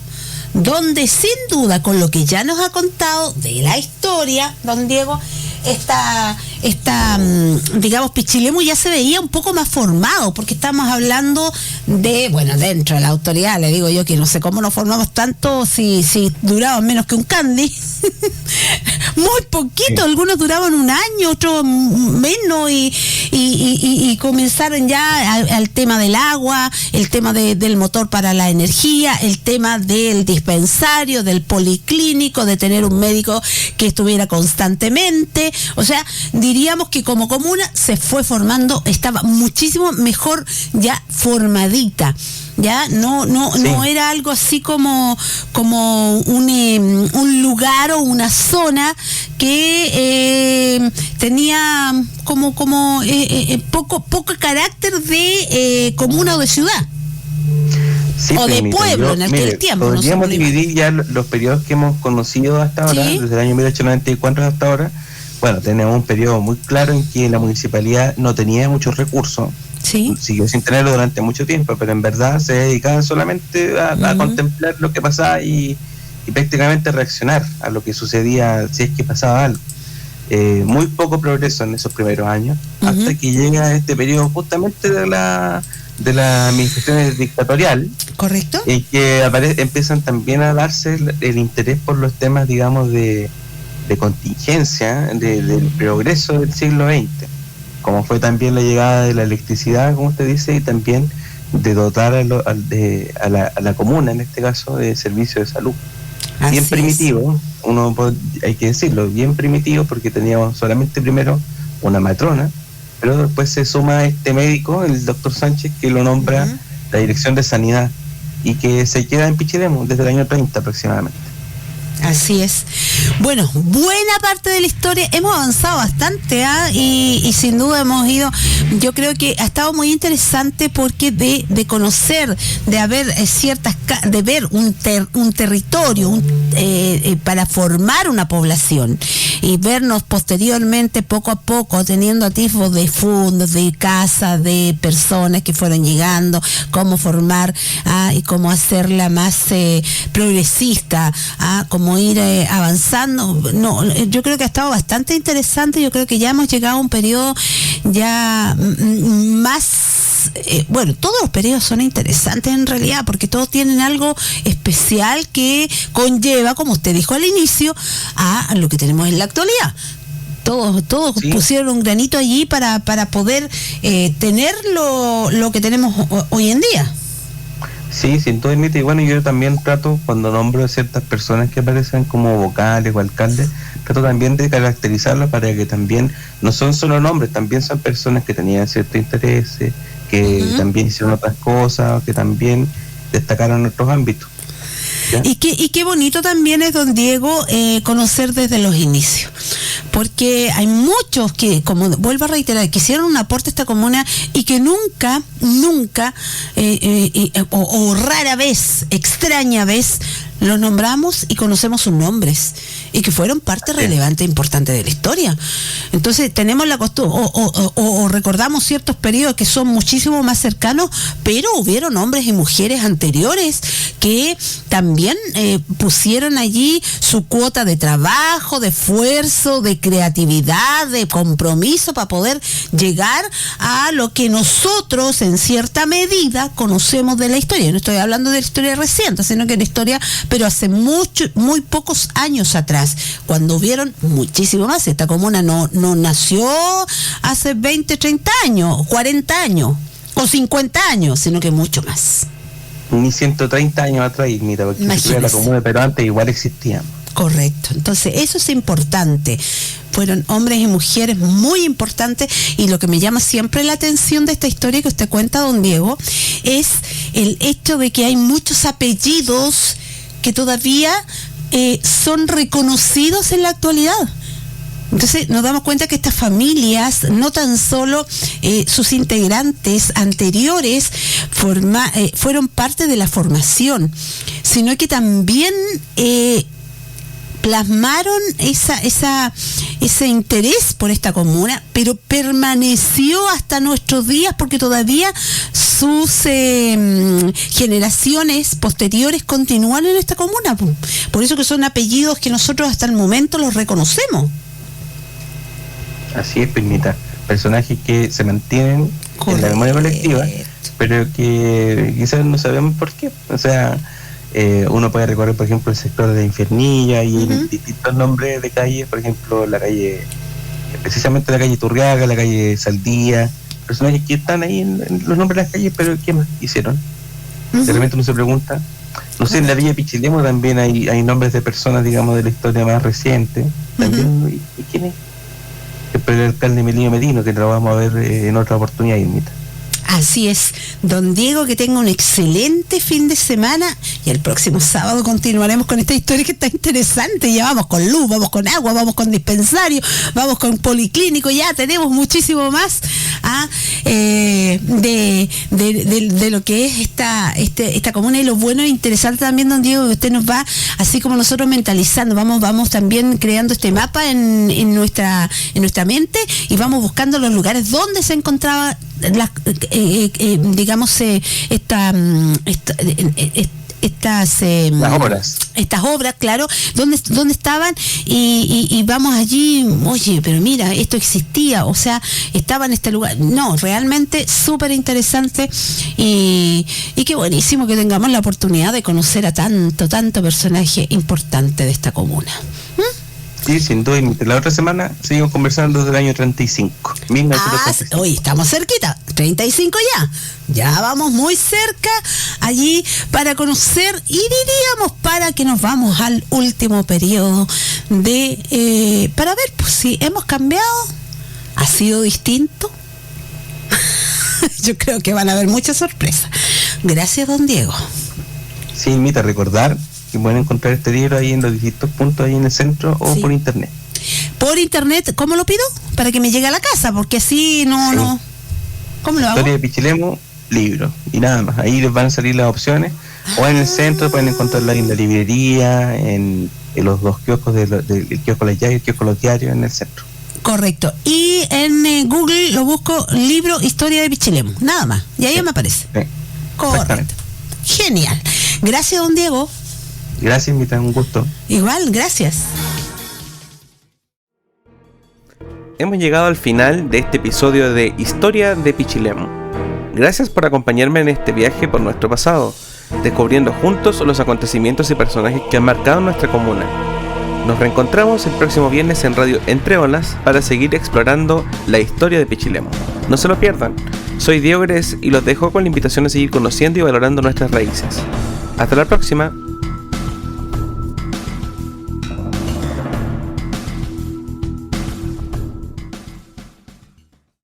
[SPEAKER 2] donde sin duda, con lo que ya nos ha contado de la historia, don Diego, digamos, Pichilemu ya se veía un poco más formado, porque estamos hablando de, bueno, dentro de la autoridad, le digo yo que no sé cómo nos formamos tanto si duraban menos que un candy. Muy poquito, sí. Algunos duraban un año, otros menos, y comenzaron ya al tema del agua, el tema del motor para la energía, el tema del dispensario, del policlínico, de tener un médico que estuviera constantemente. O sea, diríamos que como comuna se fue formando, estaba muchísimo mejor ya formadita. Ya no era algo así como un lugar o una zona que tenía como poco carácter de comuna o de ciudad.
[SPEAKER 3] Sí,
[SPEAKER 2] o de pueblo en aquel tiempo.
[SPEAKER 3] Podríamos dividir ya los periodos que hemos conocido hasta ahora, ¿sí?, desde el año 1894 hasta ahora. Bueno, tenemos un periodo muy claro en que la municipalidad no tenía muchos recursos. Sí. Siguió sin tenerlo durante mucho tiempo, pero en verdad se dedicaban solamente a contemplar lo que pasaba y prácticamente reaccionar a lo que sucedía si es que pasaba algo. Muy poco progreso en esos primeros años, hasta que llega este periodo justamente de la administración dictatorial.
[SPEAKER 2] Correcto.
[SPEAKER 3] En que empiezan también a darse el interés por los temas, digamos, de contingencia, del progreso del siglo XX, como fue también la llegada de la electricidad, como usted dice, y también de dotar a la comuna, en este caso, de servicio de salud. Así bien primitivo, hay que decirlo, bien primitivo, porque teníamos solamente primero una matrona, pero después se suma este médico, el doctor Sánchez, que lo nombra la Dirección de Sanidad y que se queda en Pichilemu desde el año 30 aproximadamente.
[SPEAKER 2] Así es. Bueno, buena parte de la historia, hemos avanzado bastante, y sin duda hemos ido, yo creo que ha estado muy interesante porque de conocer, de haber de ver un territorio para formar una población y vernos posteriormente poco a poco teniendo atisbos de fondos, de casas, de personas que fueron llegando, cómo formar y cómo hacerla más progresista, cómo ir avanzando. No, yo creo que ha estado bastante interesante. Yo creo que ya hemos llegado a un periodo ya más bueno, todos los periodos son interesantes en realidad, porque todos tienen algo especial que conlleva, como usted dijo al inicio, a lo que tenemos en la actualidad. Todos sí pusieron un granito allí para poder tener lo que tenemos hoy en día.
[SPEAKER 3] Sí, sin todo admite. Y bueno, yo también trato, cuando nombro a ciertas personas que aparecen como vocales o alcaldes, trato también de caracterizarlos para que también no son solo nombres, también son personas que tenían ciertos intereses, que también hicieron otras cosas, que también destacaron en otros ámbitos. ¿Ya?
[SPEAKER 2] Y qué bonito también es, don Diego, conocer desde los inicios, porque hay muchos que, como vuelvo a reiterar, que hicieron un aporte a esta comuna y que nunca, o rara vez, extraña vez, los nombramos y conocemos sus nombres, y que fueron parte relevante e importante de la historia. Entonces tenemos la costumbre, o recordamos ciertos periodos que son muchísimo más cercanos, pero hubieron hombres y mujeres anteriores que también pusieron allí su cuota de trabajo, de esfuerzo, de creatividad, de compromiso para poder llegar a lo que nosotros en cierta medida conocemos de la historia. No estoy hablando de la historia reciente, sino que de la historia, pero hace muy pocos años atrás, cuando hubieron muchísimo más. Esta comuna no nació hace 20, 30 años, 40 años o 50 años, sino que mucho más.
[SPEAKER 3] Ni 130 años atrás, mira, porque si la comuna, pero antes igual existían.
[SPEAKER 2] Correcto, entonces eso es importante. Fueron hombres y mujeres muy importantes, y lo que me llama siempre la atención de esta historia que usted cuenta, don Diego, es el hecho de que hay muchos apellidos que todavía son reconocidos en la actualidad. Entonces nos damos cuenta que estas familias, no tan solo sus integrantes anteriores fueron parte de la formación, sino que también plasmaron ese interés por esta comuna, pero permaneció hasta nuestros días, porque todavía sus generaciones posteriores continúan en esta comuna. Por eso que son apellidos que nosotros hasta el momento los reconocemos.
[SPEAKER 3] Así es, Pirmita. Personajes que se mantienen en la memoria colectiva, pero que quizás no sabemos por qué. O sea, uno puede recorrer, por ejemplo, el sector de Infiernilla y distintos nombres de calles, por ejemplo, la calle, precisamente la calle Turriaga, la calle Saldía, personajes que están ahí en los nombres de las calles, pero ¿qué más hicieron? De repente uno se pregunta. No sé, en la Villa Pichilemu también hay nombres de personas, digamos, de la historia más reciente. También, ¿y quién es? El alcalde Melino Medino, que lo vamos a ver en otra oportunidad, Irmita.
[SPEAKER 2] Así es, don Diego, que tenga un excelente fin de semana, y el próximo sábado continuaremos con esta historia que está interesante. Ya vamos con luz, vamos con agua, vamos con dispensario, vamos con policlínico, ya tenemos muchísimo más de lo que es esta comuna, y lo bueno e interesante también, don Diego, que usted nos va, así como nosotros, mentalizando, vamos también creando este mapa en nuestra mente, y vamos buscando los lugares donde se encontraba estas obras, claro, dónde estaban, y vamos allí. Oye, pero mira, esto existía, o sea, estaba en este lugar. No, realmente súper interesante, y qué buenísimo que tengamos la oportunidad de conocer a tanto personaje importante de esta comuna.
[SPEAKER 3] Sí, sin duda. La otra semana seguimos conversando del año 35. 1935.
[SPEAKER 2] Hoy estamos cerquita, 35 ya vamos muy cerca allí para conocer, y diríamos para que nos vamos al último periodo para ver pues, si hemos cambiado, ha sido distinto, yo creo que van a haber muchas sorpresas. Gracias, don Diego.
[SPEAKER 3] Sí, Mita, recordar que pueden encontrar este libro ahí en los distintos puntos ahí en el centro o
[SPEAKER 2] Sí.
[SPEAKER 3] por internet.
[SPEAKER 2] Por internet, ¿cómo lo pido? Para que me llegue a la casa, porque así no,
[SPEAKER 3] Sí.
[SPEAKER 2] no. ¿Cómo lo hago?
[SPEAKER 3] Historia de Pichilemu, libro. Y nada más. Ahí les van a salir las opciones. O en el centro pueden encontrarla en la librería, en los dos kioscos, el kiosco Las Llaves y el kiosco Los Diarios en el centro.
[SPEAKER 2] Correcto. Y en Google lo busco libro Historia de Pichilemu. Nada más. Y ahí me aparece.
[SPEAKER 3] Sí.
[SPEAKER 2] Correcto.
[SPEAKER 3] Exactamente.
[SPEAKER 2] Genial. Gracias, don Diego.
[SPEAKER 3] Gracias, Mita, un gusto.
[SPEAKER 2] Igual, gracias.
[SPEAKER 1] Hemos llegado al final de este episodio de Historia de Pichilemu. Gracias por acompañarme en este viaje por nuestro pasado, descubriendo juntos los acontecimientos y personajes que han marcado nuestra comuna. Nos reencontramos el próximo viernes en Radio Entre Olas para seguir explorando la historia de Pichilemu. No se lo pierdan. Soy Diego Gres y los dejo con la invitación a seguir conociendo y valorando nuestras raíces. Hasta la próxima.